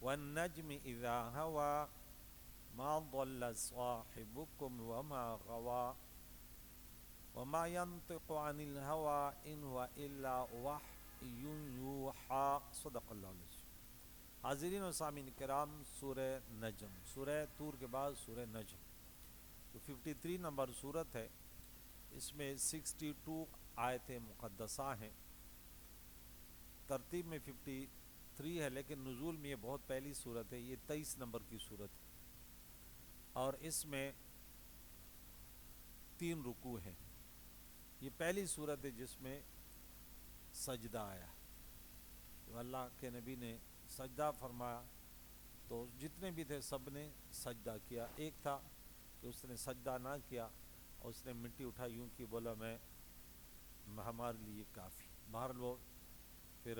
والنجم اذا هوى ما ضل صاحبكم وما غوى وما ينطق عن الهوى ان هو الا وحی یوحی صدق اللہ علیہ۔ حاضرین و سامعین کرام، سورہ نجم، سورہ طور کے بعد سورہ نجم جو 53 نمبر سورت ہے، اس میں 62 آیتیں مقدسہ ہیں۔ ترتیب میں 53 ہے لیکن نزول میں یہ بہت پہلی سورت ہے، یہ 23 نمبر کی سورت ہے، اور اس میں 3 رکوع ہیں۔ یہ پہلی سورت ہے جس میں سجدہ آیا، تو اللہ کے نبی نے سجدہ فرمایا تو جتنے بھی تھے سب نے سجدہ کیا۔ ایک تھا کہ اس نے سجدہ نہ کیا اور اس نے مٹی اٹھائی یوں کی، بولا میں ہمارے لیے کافی۔ بہرحال وہ پھر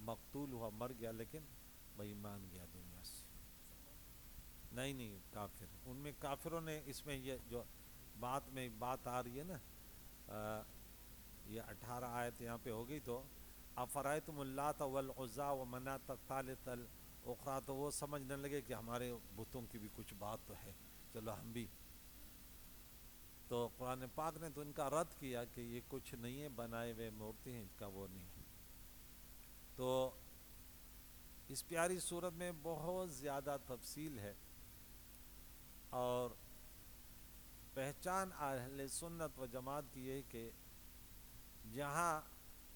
مقتول ہوا، مر گیا، لیکن بھائی مان گیا دنیا سے۔ نہیں کافر، ان میں کافروں نے، اس میں یہ جو بات میں بات آ رہی ہے نا، یہ 18 آیت یہاں پہ ہو گئی، تو افرأیتم اللات والعزی ومناۃ الثالثۃ الاخری، تو وہ سمجھنے لگے کہ ہمارے بتوں کی بھی کچھ بات تو ہے، چلو ہم بھی۔ تو قرآن پاک نے تو ان کا رد کیا کہ یہ کچھ نہیں ہے، بنائے ہوئے مورتی ہیں، ان کا وہ نہیں ہے۔ تو اس پیاری صورت میں بہت زیادہ تفصیل ہے، اور پہچان اہل سنت و جماعت کی ہے کہ جہاں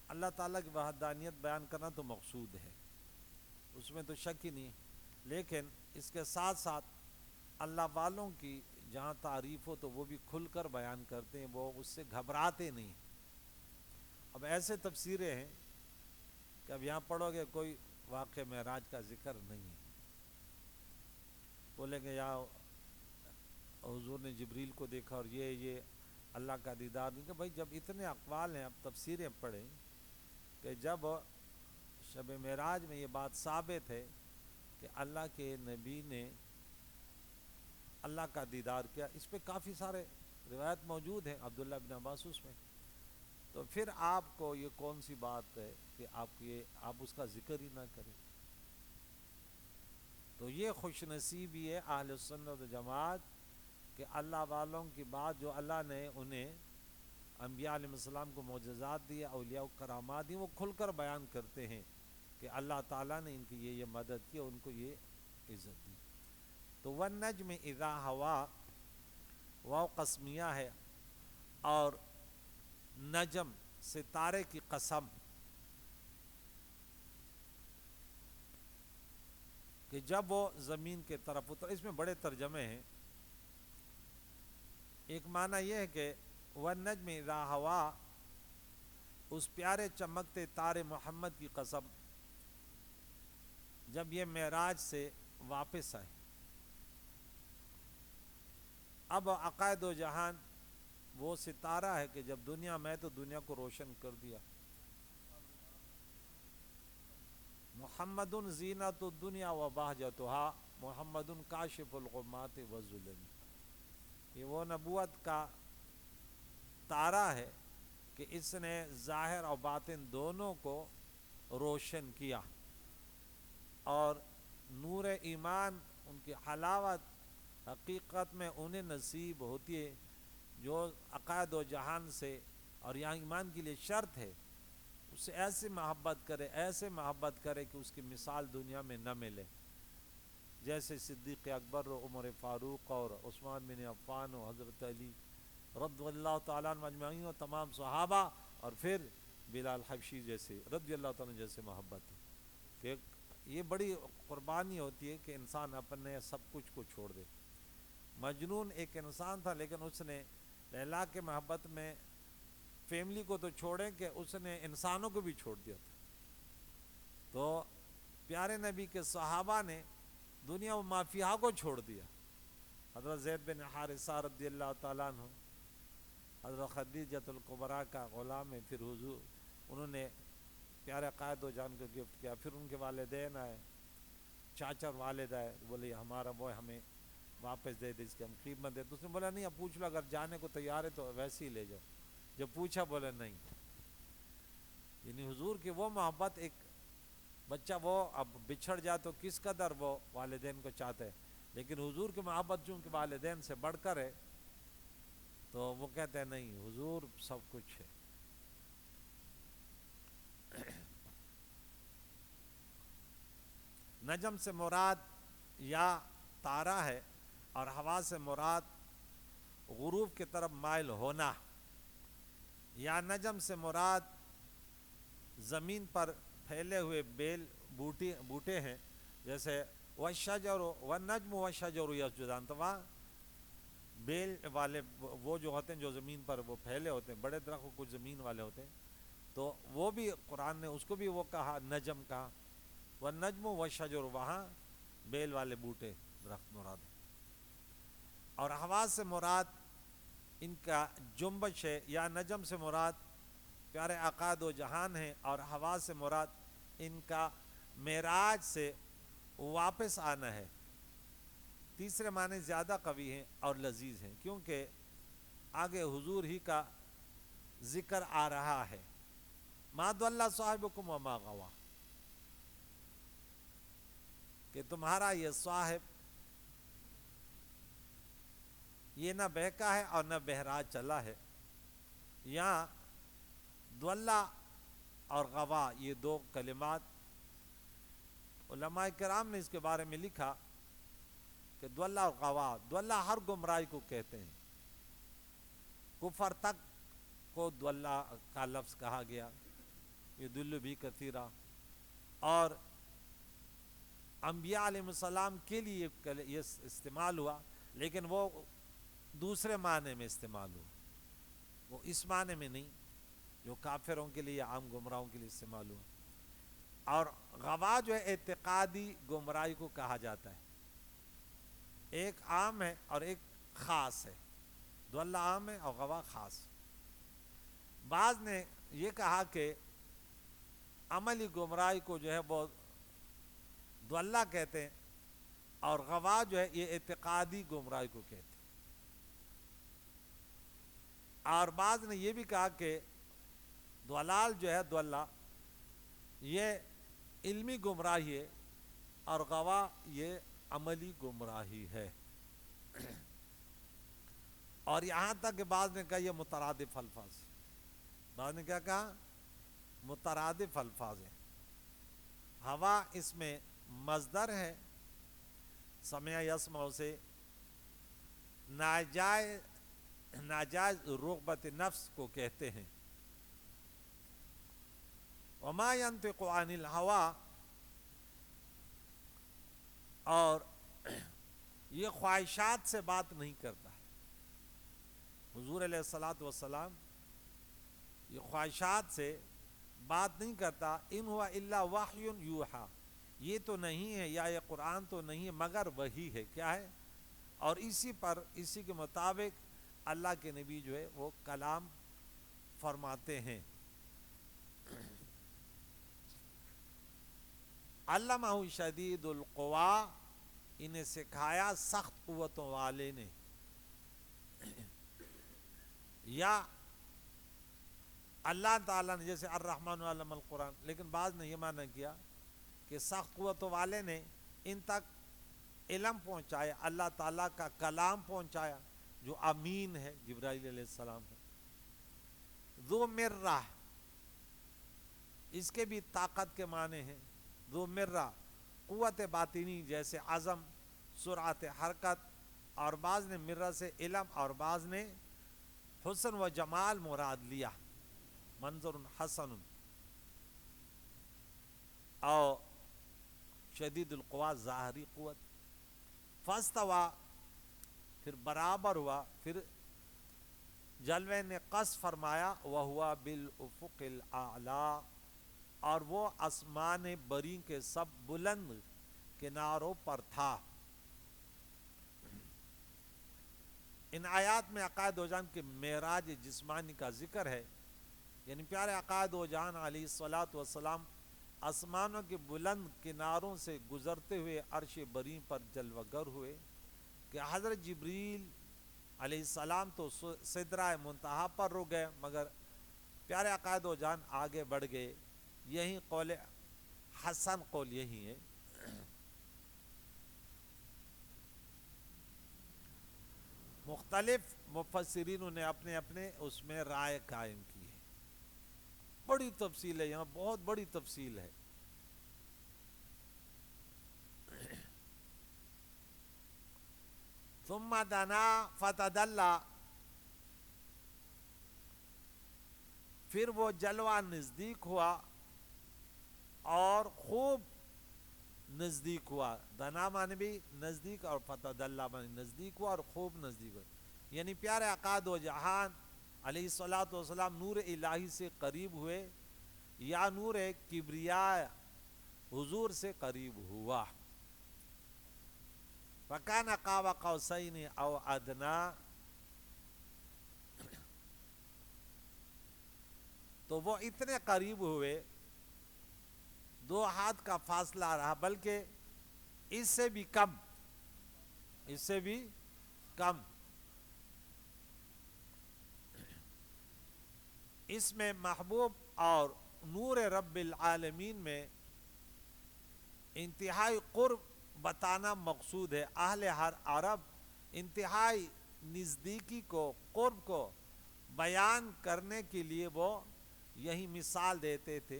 اللہ تعالیٰ کی وحدانیت بیان کرنا تو مقصود ہے، اس میں تو شک ہی نہیں، لیکن اس کے ساتھ ساتھ اللہ والوں کی جہاں تعریف ہو تو وہ بھی کھل کر بیان کرتے ہیں، وہ اس سے گھبراتے نہیں۔ اب ایسے تفسیریں ہیں کہ اب یہاں پڑھو گے کوئی واقعہ معراج کا ذکر نہیں ہے، بولیں گے یا حضور نے جبریل کو دیکھا اور یہ اللہ کا دیدار نہیں، کہ بھائی جب اتنے اقوال ہیں، اب تفسیریں پڑھیں کہ جب شب معراج میں یہ بات ثابت ہے کہ اللہ کے نبی نے اللہ کا دیدار کیا، اس پہ کافی سارے روایت موجود ہیں، عبداللہ بن عباس اس میں، تو پھر آپ کو یہ کون سی بات ہے کہ آپ اس کا ذکر ہی نہ کریں؟ تو یہ خوش نصیبی ہے اہل سنت و جماعت کہ اللہ والوں کی بات جو اللہ نے انہیں انبیاء علیہ السلام کو معجزات دیے، اولیاء و کرامات دی، وہ کھل کر بیان کرتے ہیں کہ اللہ تعالیٰ نے ان کی یہ مدد کی، ان کو یہ عزت دی۔ تو والنجم اذا ہوا، واو قسمیہ ہے، اور نجم ستارے کی قسم، کہ جب وہ زمین کے طرف اتر، اس میں بڑے ترجمے ہیں۔ ایک معنی یہ ہے کہ والنجم اذا ہوا، اس پیارے چمکتے تارے محمد کی قسم جب یہ معراج سے واپس آئے۔ اب عقائد و جہان وہ ستارہ ہے کہ جب دنیا میں تو دنیا کو روشن کر دیا۔ محمد زینت الدنیا و بہجتها، محمد کاشف الغمات والظلم، یہ وہ نبوت کا تارہ ہے کہ اس نے ظاہر اور باطن دونوں کو روشن کیا، اور نور ایمان، ان کی حلاوت حقیقت میں انہیں نصیب ہوتی ہے جو عقائد و جہان سے، اور یہاں ایمان کے لیے شرط ہے اس سے ایسے محبت کرے، ایسے محبت کرے کہ اس کی مثال دنیا میں نہ ملے، جیسے صدیق اکبر و عمر فاروق اور عثمان بن عفان و حضرت علی رضی اللہ تعالیٰ عنہ اجمعین و تمام صحابہ، اور پھر بلال حبشی جیسے رضی اللہ تعالیٰ جیسے محبت ہے، کہ یہ بڑی قربانی ہوتی ہے کہ انسان اپنے سب کچھ کو چھوڑ دے۔ مجنون ایک انسان تھا، لیکن اس نے لیلا کے محبت میں فیملی کو تو چھوڑیں کہ اس نے انسانوں کو بھی چھوڑ دیا تھا۔ تو پیارے نبی کے صحابہ نے دنیا و مافیہ کو چھوڑ دیا۔ حضرت زید بن حارثہ رضی اللہ تعالیٰ عنہ حضرت خدیجۃ الکبریٰ کا غلام ہے، پھر حضور انہوں نے پیارے قائد و جان کو گفٹ کیا، پھر ان کے والدین آئے، چاچا اور والد آئے، بولے ہمارا وہ ہمیں واپس دے دے، اس کی ہم قیمت دے، تو اس نے بولا نہیں، اب پوچھ لو، اگر جانے کو تیار ہے تو ویسے ہی لے جاؤ۔ جب پوچھا بولا نہیں، یعنی حضور کی وہ محبت ایک بچہ وہ اب بچھڑ جائے تو کس قدر وہ والدین کو چاہتے ہیں، لیکن حضور کی محبت چونکہ والدین سے بڑھ کر ہے تو وہ کہتے ہیں نہیں، حضور سب کچھ ہے۔ نجم سے مراد یا تارہ ہے، اور ہوا سے مراد غروب کی طرف مائل ہونا، یا نجم سے مراد زمین پر پھیلے ہوئے بیل بوٹے ہیں، جیسے والشجر والنجم والشجر یسجدان، تو وہاں بیل والے وہ جو ہوتے ہیں جو زمین پر وہ پھیلے ہوتے ہیں، بڑے درخت کچھ زمین والے ہوتے ہیں، تو وہ بھی قرآن نے اس کو بھی وہ کہا نجم کہا، والنجم والشجر وہاں بیل والے بوٹے درخت مراد ہے۔ اور ہوا سے مراد ان کا جنبش ہے، یا نجم سے مراد پیارے آقا دو جہان ہیں، اور ہوا سے مراد ان کا معراج سے واپس آنا ہے۔ تیسرے معنی زیادہ قوی ہیں اور لذیذ ہیں، کیونکہ آگے حضور ہی کا ذکر آ رہا ہے، ما ضل صاحبکم وما غوا، کہ تمہارا یہ صاحب یہ نہ بہکا ہے اور نہ بہرا چلا ہے۔ یہاں ضلع اور غوا یہ دو کلمات علماء کرام نے اس کے بارے میں لکھا کہ ضلع اور غوا، ضلع ہر گمراہی کو کہتے ہیں، کفر تک کو ضلع کا لفظ کہا گیا، یہ دل بھی کثیرہ، اور انبیاء علیہ السلام کے لیے یہ استعمال ہوا، لیکن وہ دوسرے معنی میں استعمال ہوا، وہ اس معنی میں نہیں جو کافروں کے لیے عام گمراہوں کے لیے استعمال ہوا۔ اور غوا جو ہے اعتقادی گمراہی کو کہا جاتا ہے، ایک عام ہے اور ایک خاص ہے، ضلع عام ہے اور غوا خاص۔ بعض نے یہ کہا کہ عملی گمراہی کو جو ہے وہ ضلع کہتے ہیں، اور غوا جو ہے یہ اعتقادی گمراہی کو کہتے ہیں۔ اور بعض نے یہ بھی کہا کہ ضلال جو ہے ضلع یہ علمی گمراہی ہے، اور غوا یہ عملی گمراہی ہے۔ اور یہاں تک کہ بعض نے کہا یہ مترادف الفاظ، بعض نے کیا کہا مترادف الفاظ ہیں۔ ہوا اس میں مصدر ہے، سمع یسمع سے ناجائز رغبت نفس کو کہتے ہیں۔ وما ينطق عن الهوى، اور یہ خواہشات سے بات نہیں کرتا ہے، حضور علیہ الصلاۃ والسلام یہ خواہشات سے بات نہیں کرتا، ان ہوا الا وحی یوحی، یہ تو نہیں ہے یا یہ قرآن تو نہیں ہے مگر وحی ہے، کیا ہے، اور اسی کے مطابق اللہ کے نبی جو ہے وہ کلام فرماتے ہیں۔ علمہ شدید القوا، انہیں سکھایا سخت قوتوں والے نے، یا اللہ تعالیٰ نے جیسے الرحمن علم القرآن، لیکن بعض نے یہ معنی کیا کہ سخت قوتوں والے نے ان تک علم پہنچایا، اللہ تعالیٰ کا کلام پہنچایا جو امین ہے، جبرائیل علیہ السلام ہے۔ ذو مرہ، اس کے بھی طاقت کے معنی ہیں، ذو مرہ قوت باطنی جیسے عزم، سرعت حرکت، اور بعض نے مرہ سے علم اور بعض نے حسن و جمال مراد لیا، منظر حسن، اور شدید القوا ظاہری قوت۔ فاستوى، پھر برابر ہوا، پھر جلوے نے قص فرمایا، وہوا بالافق الاعلی، اور وہ آسمان بری کے سب بلند کناروں پر تھا۔ ان آیات میں عقائد و جان کے معراج جسمانی کا ذکر ہے، یعنی پیارے عقائد و جان علیہ الصلاۃ والسلام آسمانوں کے بلند کناروں سے گزرتے ہوئے عرش بری پر جلوہ گر ہوئے، کہ حضرت جبریل علیہ السلام تو سدرہ منتہا پر رک گئے، مگر پیارے عقائد و جان آگے بڑھ گئے۔ یہی قول حسن قول یہی ہے. مختلف مفسرین نے اپنے اپنے اس میں رائے قائم کی ہے. بڑی تفصیل ہے یہاں، بہت بڑی تفصیل ہے. ثم دنا فتدلى، پھر وہ جلوہ نزدیک ہوا اور خوب نزدیک ہوا. دنا معنی بھی نزدیک اور فتدلى معنی نزدیک ہوا اور خوب نزدیک ہوا. یعنی پیارے آقا دو جہان علیہ الصلوۃ والسلام نور الہی سے قریب ہوئے یا نور کبریاء حضور سے قریب ہوا. فَكَانَ قَابَ قَوْسَيْنِ أَوْ أَدْنَىٰ، تو وہ اتنے قریب ہوئے، 2 ہاتھ کا فاصلہ رہا، بلکہ اس سے بھی کم، اس سے بھی کم. اس میں محبوب اور نور رب العالمین میں انتہائی قرب بتانا مقصود ہے. اہل ہر عرب انتہائی نزدیکی کو، قرب کو بیان کرنے کے لیے وہ یہی مثال دیتے تھے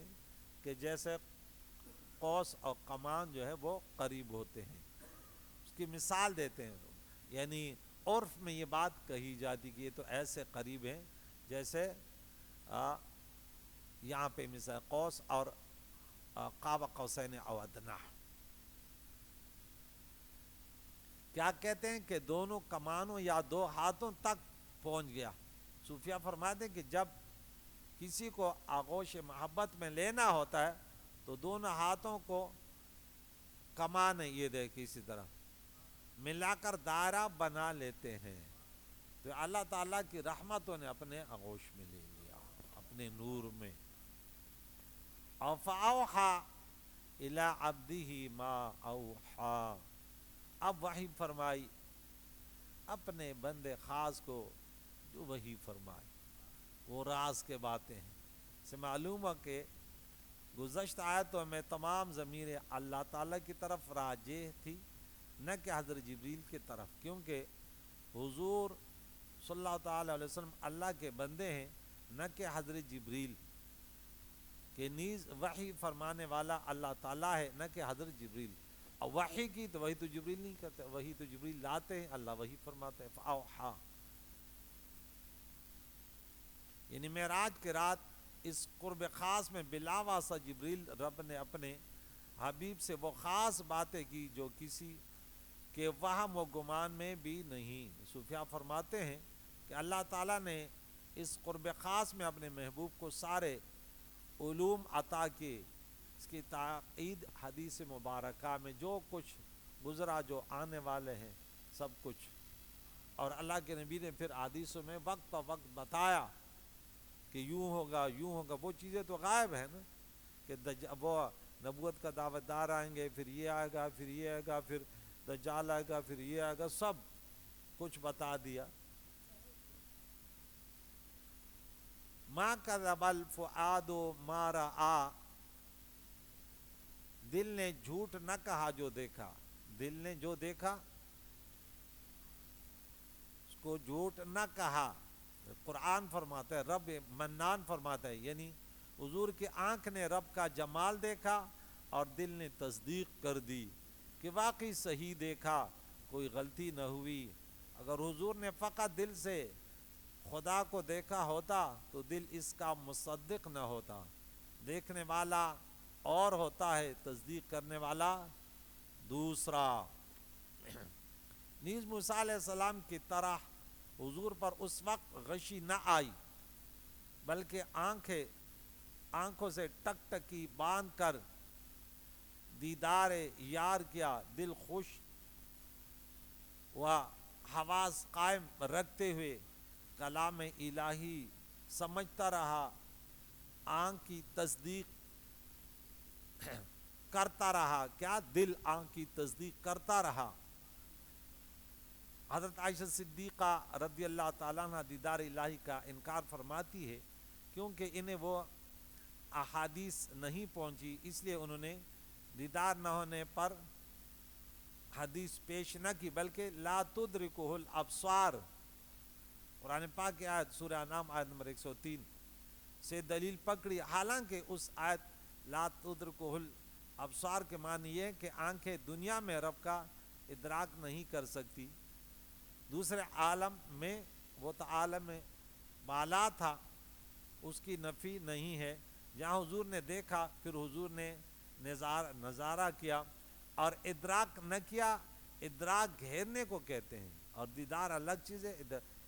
کہ جیسے قوس اور کمان جو ہے وہ قریب ہوتے ہیں، اس کی مثال دیتے ہیں. یعنی عرف میں یہ بات کہی جاتی کہ یہ تو ایسے قریب ہیں جیسے یہاں پہ مثال قوس اور قاب قوسین او ادنیٰ. کیا کہتے ہیں کہ دونوں کمانوں یا 2 ہاتھوں تک پہنچ گیا. صوفیہ فرماتے ہیں کہ جب کسی کو آغوش محبت میں لینا ہوتا ہے تو دونوں ہاتھوں کو کمان یہ دیکھ اسی طرح ملا کر دائرہ بنا لیتے ہیں. تو اللہ تعالیٰ کی رحمتوں نے اپنے آغوش میں لے لیا، اپنے نور میں. اور فَأَوْحَى إِلَىٰ عَبْدِهِ مَا أَوْحَىٰ، اب وحی فرمائی اپنے بندے خاص کو جو وحی فرمائی. وہ راز کے باتیں ہیں. سے معلوم ہے کہ گزشتہ آیتوں میں تمام ضمیر اللہ تعالیٰ کی طرف راجع تھی، نہ کہ حضرت جبریل کی طرف، کیونکہ حضور صلی اللہ تعالیٰ علیہ وسلم اللہ کے بندے ہیں، نہ کہ حضرت جبریل کہ نیز وحی فرمانے والا اللہ تعالیٰ ہے، نہ کہ حضرت جبریل. اور وحی کی تو وہی تو جبریل نہیں کرتے، وہی تو جبریل لاتے ہیں، اللہ وحی فرماتے ہیں. فاوحا یعنی معراج کی رات اس قرب خاص میں بلا واسطہ جبریل رب نے اپنے حبیب سے وہ خاص باتیں کی جو کسی کے وہم و گمان میں بھی نہیں. صوفیہ فرماتے ہیں کہ اللہ تعالیٰ نے اس قرب خاص میں اپنے محبوب کو سارے علوم عطا کیے. اس کی تائید حدیث مبارکہ میں جو کچھ گزرا، جو آنے والے ہیں، سب کچھ. اور اللہ کے نبی نے پھر حدیثوں میں وقت پہ وقت بتایا کہ یوں ہوگا یوں ہوگا. وہ چیزیں تو غائب ہیں نا، کہ وہ نبوت کا دعوت دار آئیں گے، پھر یہ آئے گا، پھر یہ آئے گا، پھر دجال آئے گا، پھر یہ آئے گا، سب کچھ بتا دیا. ما کذب الفؤاد ما رأى، دل نے جھوٹ نہ کہا جو دیکھا. دل نے جو دیکھا اس کو جھوٹ نہ کہا. قرآن فرماتا ہے، رب منان فرماتا ہے، یعنی حضور کی آنکھ نے رب کا جمال دیکھا اور دل نے تصدیق کر دی کہ واقعی صحیح دیکھا، کوئی غلطی نہ ہوئی. اگر حضور نے فقط دل سے خدا کو دیکھا ہوتا تو دل اس کا مصدق نہ ہوتا. دیکھنے والا اور ہوتا ہے، تصدیق کرنے والا دوسرا. نیز موسیٰ علیہ السلام کی طرح حضور پر اس وقت غشی نہ آئی، بلکہ آنکھوں سے ٹک ٹکی باندھ کر دیدار یار کیا. دل خوش و حواس قائم رکھتے ہوئے کلام الہی سمجھتا رہا، آنکھ کی تصدیق کرتا رہا. کیا؟ دل آنکھ کی تصدیق کرتا رہا. حضرت عائشہ صدیقہ رضی اللہ تعالیٰ عنہ دیدار الہی کا انکار فرماتی ہے کیونکہ انہیں وہ احادیث نہیں پہنچی، اس لیے انہوں نے دیدار نہ ہونے پر حدیث پیش نہ کی، بلکہ لا تدرکہ الابصار، قرآن پاک کی آیت سورہ انعام آیت نمبر 103 سے دلیل پکڑی، حالانکہ اس آیت لا تدرکہ الابصار کے معنی یہ کہ آنکھیں دنیا میں رب کا ادراک نہیں کر سکتی، دوسرے عالم میں، وہ تو عالم بالا تھا، اس کی نفی نہیں ہے، جہاں حضور نے دیکھا پھر حضور نے نظارہ کیا اور ادراک نہ کیا، ادراک گھیرنے کو کہتے ہیں، اور دیدار الگ چیز ہے،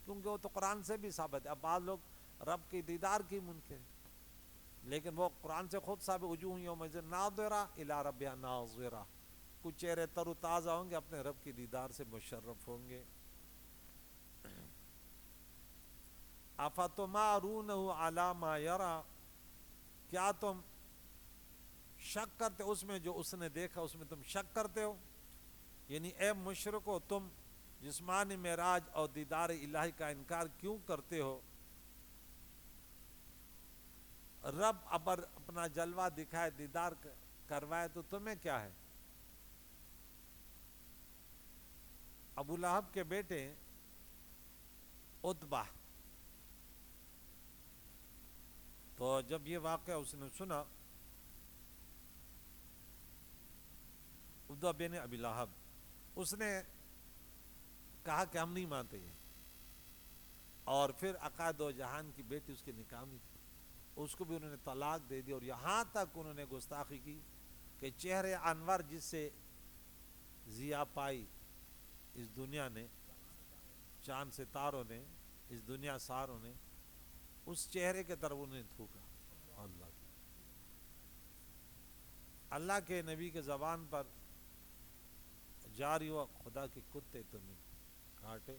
کیونکہ وہ تو قرآن سے بھی ثابت ہے۔ اب بعض لوگ رب کی دیدار کی منکر ہیں، لیکن وہ قرآن سے خود ثابت، وجوہ یومئذ ناظرہ الی ربہا ناظرہ، کچھ چہرے تر و تازہ ہوں گے، اپنے رب کی دیدار سے مشرف ہوں گے۔ افتمارونہ علی ما یری، کیا تم شک کرتے اس میں جو اس نے دیکھا، اس میں تم شک کرتے ہو؟ یعنی اے مشرکو، تم جسمانی معراج اور دیدار الہی کا انکار کیوں کرتے ہو؟ رب اپنا جلوہ دکھائے، دیدار کروائے تو تمہیں کیا ہے؟ ابو لہب کے بیٹے عتبہ، تو جب یہ واقعہ اس نے سنا، عتبہ بن ابی لہب، اس نے کہا کہ ہم نہیں مانتے یہ، اور پھر عقاد و جہان کی بیٹی اس کے نکاح میں تھی، اس کو بھی انہوں نے طلاق دے دی، اور یہاں تک انہوں نے گستاخی کی کہ چہرے انور جس سے ضیا پائی اس دنیا نے، چاند ستاروں نے، اس دنیا ساروں نے، اس چہرے کے طرف انہوں نے تھوکا۔ اللہ کے نبی کے زبان پر جاری ہوا، خدا کے کتے تمہیں کاٹے،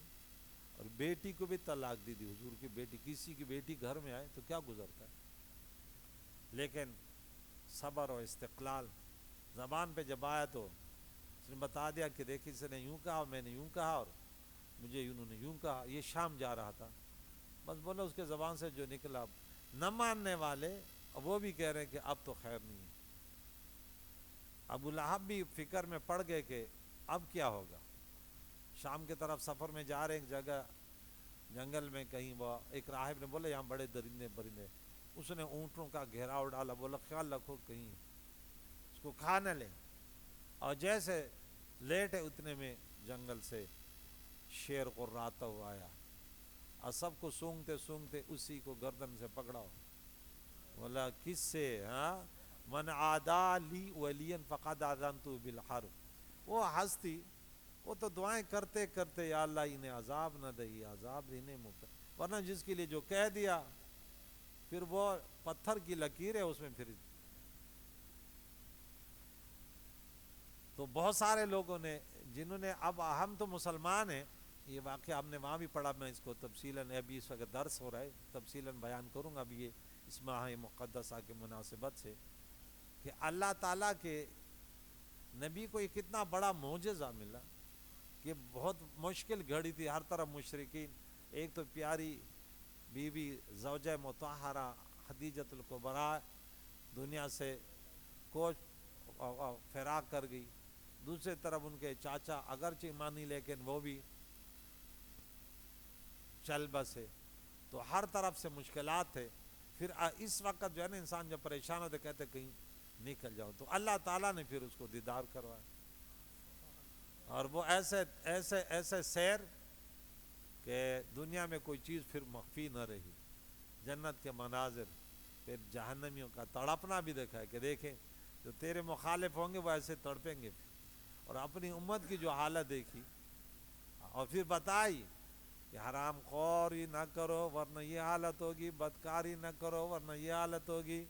اور بیٹی کو بھی طلاق دی حضور کی بیٹی، کسی کی بیٹی گھر میں آئے تو کیا گزرتا ہے، لیکن صبر و استقلال، زبان پہ جب آیا تو اس نے بتا دیا کہ دیکھیں اس نے یوں کہا، میں نے یوں کہا، اور مجھے انہوں نے یوں کہا، یہ شام جا رہا تھا، بس بولا اس کے زبان سے جو نکلا۔ نہ ماننے والے وہ بھی کہہ رہے ہیں کہ اب تو خیر نہیں ہے۔ ابو لہب بھی فکر میں پڑ گئے کہ اب کیا ہوگا۔ شام کی طرف سفر میں جا رہے، ایک جگہ جنگل میں کہیں، وہ ایک راہب نے بولا یہاں بڑے درندے پرندے، اس نے اونٹوں کا گھیراؤ ڈالا، بولا خیال رکھو کہیں اس کو کھا نہ لیں، اور جیسے لیٹ ہے اتنے میں جنگل سے شیر قراتا ہوا آیا، اور سب کو سونگتے سونگتے اسی کو گردن سے پکڑا، بولا کس سے؟ ہاں، من عادی لی ولیا فقد آذنتہ بالحرب۔ وہ ہستی، وہ تو دعائیں کرتے کرتے یا اللہ انہیں عذاب نہ دہی، عذاب انہیں مبتلا، ورنہ جس کے لیے جو کہہ دیا پھر وہ پتھر کی لکیر ہے اس میں، پھر تو بہت سارے لوگوں نے جنہوں نے، اب ہم تو مسلمان ہیں، یہ واقعہ ہم نے وہاں بھی پڑھا، میں اس کو تفصیلاً، ابھی اس وقت درس ہو رہا ہے، تفصیلاً بیان کروں گا ابھی یہ اس ماہ مقدسہ کے مناسبت سے، کہ اللہ تعالیٰ کے نبی کو یہ کتنا بڑا معجزہ ملا کہ بہت مشکل گھڑی تھی، ہر طرف مشرکین، ایک تو پیاری بیوی زوجہ مطہرہ خدیجۃ الکبریٰ دنیا سے کوچ فراق کر گئی، دوسری طرف ان کے چاچا اگرچہ ایمانی لیکن وہ بھی چل بسے، تو ہر طرف سے مشکلات تھے۔ پھر اس وقت جو ہے نا انسان جب پریشان ہوتے کہتے کہیں نکل جاؤ، تو اللہ تعالیٰ نے پھر اس کو دیدار کروایا، اور وہ ایسے ایسے ایسے سیر کہ دنیا میں کوئی چیز پھر مخفی نہ رہی، جنت کے مناظر، پھر جہنمیوں کا تڑپنا بھی دیکھا ہے کہ دیکھیں جو تیرے مخالف ہوں گے وہ ایسے تڑپیں گے، اور اپنی امت کی جو حالت دیکھی، اور پھر بتائی کہ حرام خوری نہ کرو ورنہ یہ حالت ہوگی، بدکاری نہ کرو ورنہ یہ حالت ہوگی،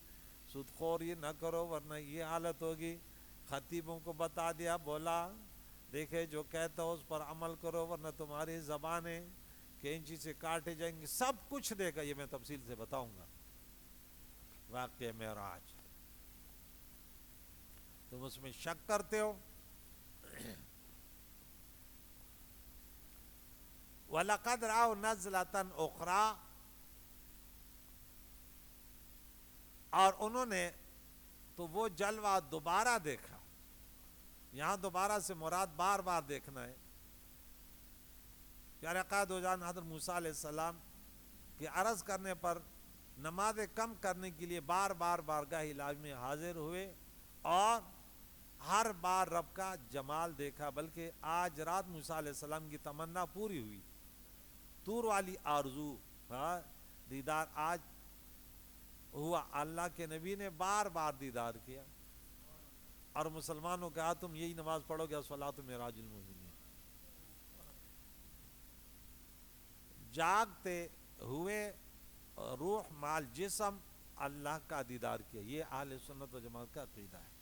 سود خوری نہ کرو ورنہ یہ حالت ہوگی۔ خطیبوں کو بتا دیا، بولا دیکھے جو کہتا ہو اس پر عمل کرو ورنہ تمہاری زبانیں کینچی سے کاٹے جائیں گی، سب کچھ دے گا، یہ میں تفصیل سے بتاؤں گا واقعہ معراج۔ تم اس میں شک کرتے ہو؟ وَلَقَدْ رَأَوْا نَزْلَةً أُخْرَى، اور انہوں نے تو وہ جلوہ دوبارہ دیکھا. یہاں دوبارہ سے مراد بار بار دیکھنا ہے. پیارے قائد و جان حضرت موسیٰ علیہ السلام کے عرض کرنے پر نمازیں کم کرنے کے لیے بار بار بارگاہ الہی میں حاضر ہوئے اور ہر بار رب کا جمال دیکھا. بلکہ آج رات موسیٰ علیہ السلام کی تمنا پوری ہوئی. طور والی آرزو دیدار آج ہوا. اللہ کے نبی نے بار بار دیدار کیا اور مسلمانوں کہا تم یہی نماز پڑھو گے الصلاۃ معراج المومنین. جاگتے ہوئے روح مال جسم اللہ کا دیدار کیا. یہ اہل سنت و جماعت کا عقیدہ ہے.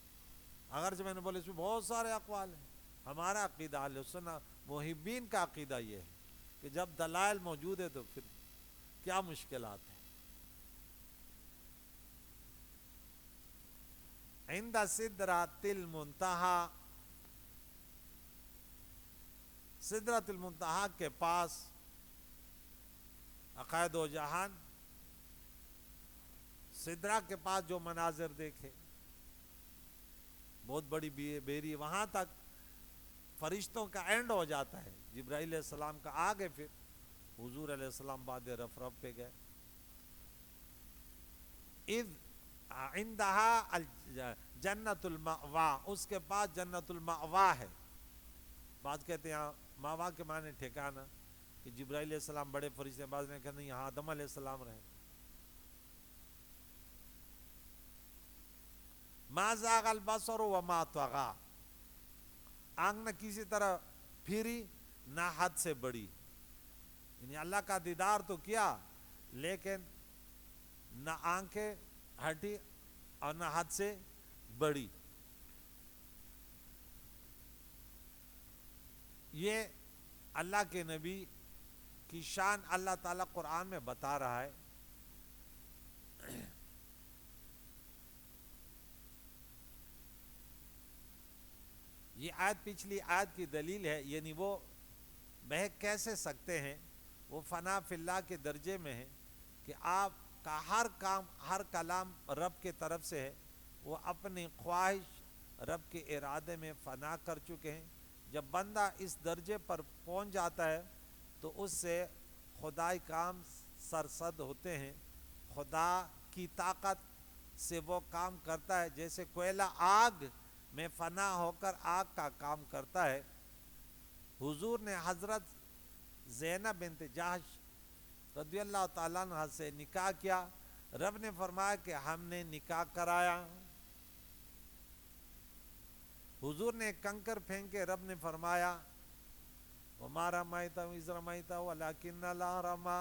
اگرچہ میں نے بولے اس میں بہت سارے اقوال ہیں. ہمارا عقیدہ اہل سنت محبین کا عقیدہ یہ ہے کہ جب دلائل موجود ہے تو پھر کیا مشکلات ہیں. عند سدرۃ المنتہا، سدرۃ المنتہا کے پاس عقائد و جہان سدرہ کے پاس جو مناظر دیکھے، بہت بڑی بیری، وہاں تک فرشتوں کا اینڈ ہو جاتا ہے. جبرائیل علیہ السلام کا آگے، پھر حضور علیہ السلام بعد رف رف پہ گئے. اذ عندہا جنت المأوا، اس کے پاس جنت المأوا ہے. بعض کہتے ہیں ماوا کے معنی ٹھکانہ، کہ جبرائیل علیہ السلام بڑے فرشتے، بعض نے کہا نہیں یہاں آدم علیہ السلام رہے. ما زاغ البصر وما طغى، آنکھ نہ کسی طرح پھری نہ حد سے بڑی. یعنی اللہ کا دیدار تو کیا لیکن نہ آنکھیں ہٹی اور نہ حد سے بڑی. یہ اللہ کے نبی کی شان اللہ تعالیٰ قرآن میں بتا رہا ہے. یہ آیت پچھلی آیت کی دلیل ہے. یعنی وہ بہک کیسے سکتے ہیں، وہ فنا فی اللہ کے درجے میں ہیں کہ آپ کا ہر کام ہر کلام رب کے طرف سے ہے. وہ اپنی خواہش رب کے ارادے میں فنا کر چکے ہیں. جب بندہ اس درجے پر پہنچ جاتا ہے تو اس سے خدائی کام سرسد ہوتے ہیں. خدا کی طاقت سے وہ کام کرتا ہے جیسے کوئلہ آگ میں فنا ہو کر آگ کا کام کرتا ہے. حضور نے حضرت زینب بنت جحش رضی اللہ تعالیٰ عنہ سے نکاح کیا. رب نے فرمایا کہ ہم نے نکاح کرایا. حضور نے کنکر پھینکے، رب نے فرمایا وَمَا رَمَيْتَ إِذْ رَمَيْتَ وَلَكِنَّ اللَّهَ رَمَى،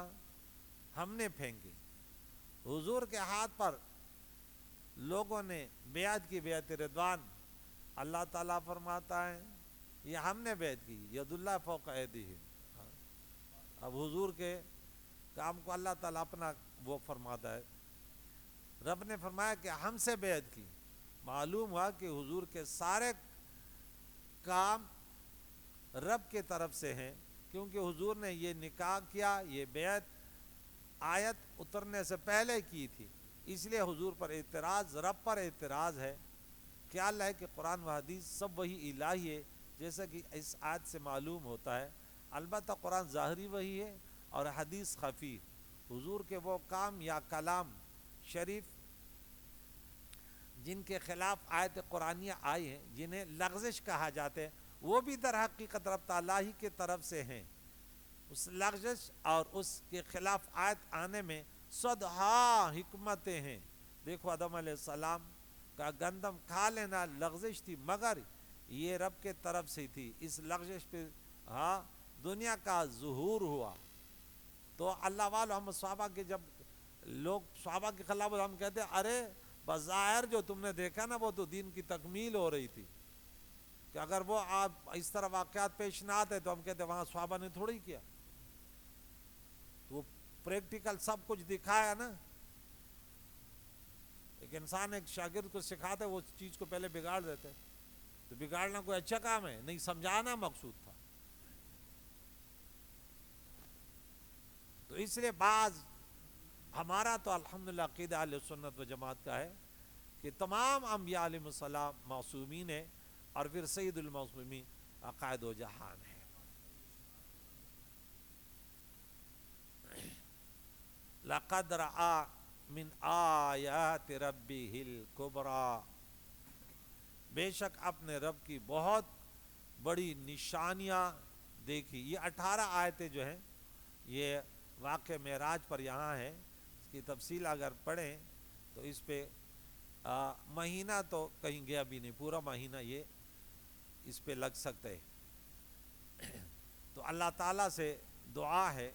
ہم نے پھینکے. حضور کے ہاتھ پر لوگوں نے بیعت کی، بیعت رضوان. اللہ تعالیٰ فرماتا ہے یہ ہم نے بیعت کی، ید اللہ فوق ایدیہم. اب حضور کے کام کو اللہ تعالیٰ اپنا وہ فرماتا ہے. رب نے فرمایا کہ ہم سے بیعت کی. معلوم ہوا کہ حضور کے سارے کام رب کے طرف سے ہیں، کیونکہ حضور نے یہ نکاح کیا، یہ بیعت آیت اترنے سے پہلے کی تھی. اس لیے حضور پر اعتراض رب پر اعتراض ہے. خیال ہے کہ قرآن و حدیث سب وہی الہی ہے جیسا کہ اس آیت سے معلوم ہوتا ہے. البتہ قرآن ظاہری وہی ہے اور حدیث خفی. حضور کے وہ کام یا کلام شریف جن کے خلاف آیت قرآنیہ آئی ہیں، جنہیں لغزش کہا جاتے ہیں، وہ بھی در حقیقت رب تعالیٰ ہی کے طرف سے ہیں. اس لغزش اور اس کے خلاف آیت آنے میں صدہا حکمتیں ہیں. دیکھو آدم علیہ السلام کا گندم کھا لینا لغزش تھی، مگر یہ رب کے طرف سے تھی. اس لغزش پہ دنیا کا ظہور ہوا. تو اللہ والو ہم صحابہ کے جب لوگ صحابہ کے خلاف، ہم کہتے ہیں ارے بظاہر جو تم نے دیکھا نا وہ تو دین کی تکمیل ہو رہی تھی، کہ اگر وہ آپ اس طرح واقعات پیش نہ آتے تو ہم کہتے وہاں صحابہ نے تھوڑی کیا. تو وہ پریکٹیکل سب کچھ دکھایا نا. ایک انسان ایک شاگرد کو سکھاتے وہ چیز کو پہلے بگاڑ دیتے، تو بگاڑنا کوئی اچھا کام ہے نہیں، سمجھانا مقصود تھا. تو اس لیے بعض ہمارا تو الحمدللہ عقیدہ اہل سنت و جماعت کا ہے کہ تمام انبیاء علیہ السلام معصومین ہیں، اور پھر سید المعصومین قائد و جہان ہے۔ لقد رأى من آیات ربہ الکبریٰ، بے شک اپنے رب کی بہت بڑی نشانیاں دیکھی۔ یہ 18 آیتیں جو ہیں یہ واقع معراج پر یہاں ہے، اس کی تفصیل اگر پڑھیں تو اس پہ مہینہ تو کہیں گیا بھی نہیں، پورا مہینہ یہ اس پہ لگ سکتا ہے۔ تو اللہ تعالیٰ سے دعا ہے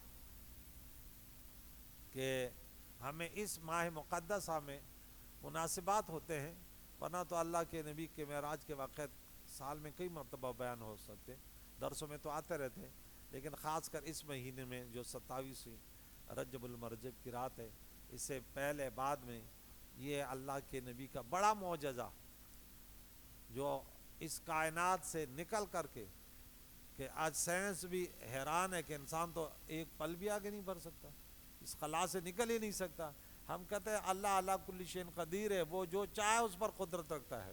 کہ ہمیں اس ماہ مقدسہ میں مناسبات ہوتے ہیں، ورنہ تو اللہ کے نبی کے معراج کے واقعات سال میں کئی مرتبہ بیان ہو سکتے، درسوں میں تو آتے رہتے ہیں، لیکن خاص کر اس مہینے میں جو 27 رجب المرجب کی رات ہے، اس سے پہلے بعد میں یہ اللہ کے نبی کا بڑا معجزہ جو اس کائنات سے نکل کر کے، کہ آج سائنس بھی حیران ہے کہ انسان تو ایک پل بھی آگے نہیں بڑھ سکتا، اس خلا سے نکل ہی نہیں سکتا۔ ہم کہتے ہیں اللہ علی کل شیء قدیر ہے، وہ جو چاہے اس پر قدرت رکھتا ہے،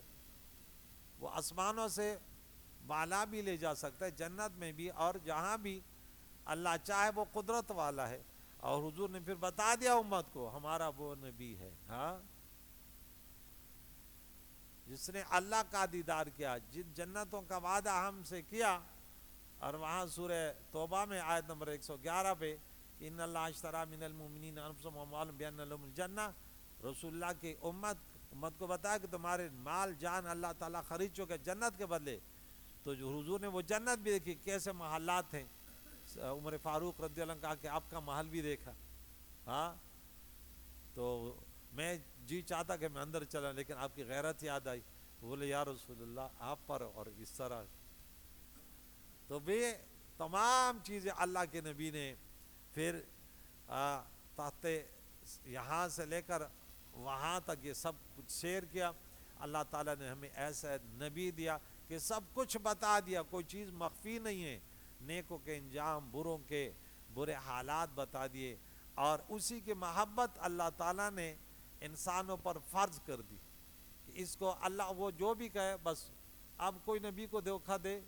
وہ آسمانوں سے بالا بھی لے جا سکتا ہے، جنت میں بھی اور جہاں بھی اللہ چاہے وہ قدرت والا ہے۔ اور حضور نے پھر بتا دیا امت کو ہمارا وہ نبی ہے، ہاں، جس نے اللہ کا دیدار کیا، جن جنتوں کا وعدہ ہم سے کیا، اور وہاں سورہ توبہ میں آیت نمبر 111 پہ ان اللہ اشتری من المؤمنین انفسهم واموالهم بان لهم الجنہ، رسول اللہ کی امت کو بتایا کہ تمہارے مال جان اللہ تعالیٰ خرید چکے جنت کے بدلے۔ تو جو حضور نے وہ جنت بھی دیکھی، کیسے محلات ہیں، عمر فاروق رضی اللہ عنہ کہا کہ آپ کا محل بھی دیکھا، ہاں، تو میں جی چاہتا کہ میں اندر چلا، لیکن آپ کی غیرت یاد آئی، بولے یا رسول اللہ آپ پر اور اس طرح۔ تو بھی تمام چیزیں اللہ کے نبی نے پھر تحت یہاں سے لے کر وہاں تک یہ سب کچھ شیئر کیا۔ اللہ تعالیٰ نے ہمیں ایسا نبی دیا کہ سب کچھ بتا دیا، کوئی چیز مخفی نہیں ہے، نیکوں کے انجام، بروں کے برے حالات بتا دیے، اور اسی کی محبت اللہ تعالیٰ نے انسانوں پر فرض کر دی کہ اس کو اللہ وہ جو بھی کہے بس۔ اب کوئی نبی کو دھوکہ دے،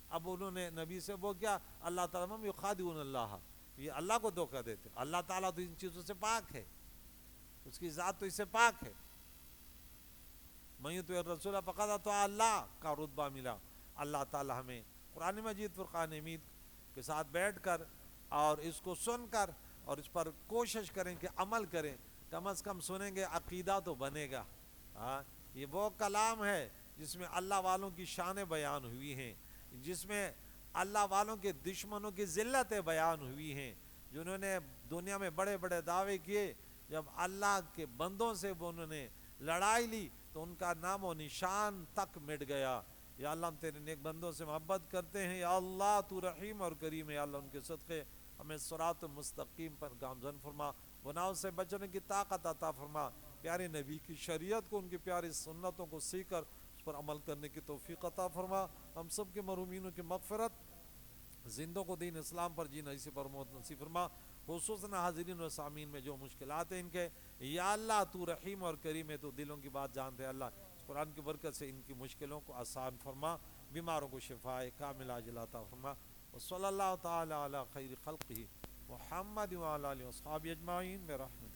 اب انہوں نے نبی سے وہ کیا، اللہ تعالیٰ ہم یخادعون اللہ، یہ اللہ کو دھوکہ دیتے۔ اللہ تعالیٰ تو ان چیزوں سے پاک ہے، اس کی ذات تو اس سے پاک ہے۔ من یطع الرسول فقد اطاع اللہ کا رتبہ ملا۔ اللہ تعالیٰ ہمیں قرآن مجید فرقان حمید کے ساتھ بیٹھ کر اور اس کو سن کر اور اس پر کوشش کریں کہ عمل کریں، کم از کم سنیں گے عقیدہ تو بنے گا۔ ہاں، یہ وہ کلام ہے جس میں اللہ والوں کی شانیں بیان ہوئی ہیں، جس میں اللہ والوں کے دشمنوں کی ذلتیں بیان ہوئی ہیں، جنہوں نے دنیا میں بڑے بڑے دعوے کیے، جب اللہ کے بندوں سے وہ انہوں نے لڑائی لی تو ان کا نام و نشان تک مٹ گیا۔ یا اللہ ہم تیرے نیک بندوں سے محبت کرتے ہیں، یا اللہ تو رحیم اور کریم ہے، یا اللہ ان کے صدقے ہمیں صراط مستقیم پر گامزن فرما، گناہوں سے بچنے کی طاقت عطا فرما، پیارے نبی کی شریعت کو، ان کی پیاری سنتوں کو سیکھ کر اس پر عمل کرنے کی توفیق عطا فرما، ہم سب کے مرحومینوں کی مغفرت، زندوں کو دین اسلام پر جینا اسی پر موت نصیب فرما، خصوصاً حاضرین و سامعین میں جو مشکلات ہیں ان کے، یا اللہ تو رحیم اور کریم ہے، تو دلوں کی بات جانتے ہیں، اللہ اس قرآن کی برکت سے ان کی مشکلوں کو آسان فرما، بیماروں کو شفاء کاملہ عاجلہ عطا فرما، وصلی اللہ تعالی علی خیر خلقہ محمد وعلی آلہ وصحبہ اجمعین برحمتہ۔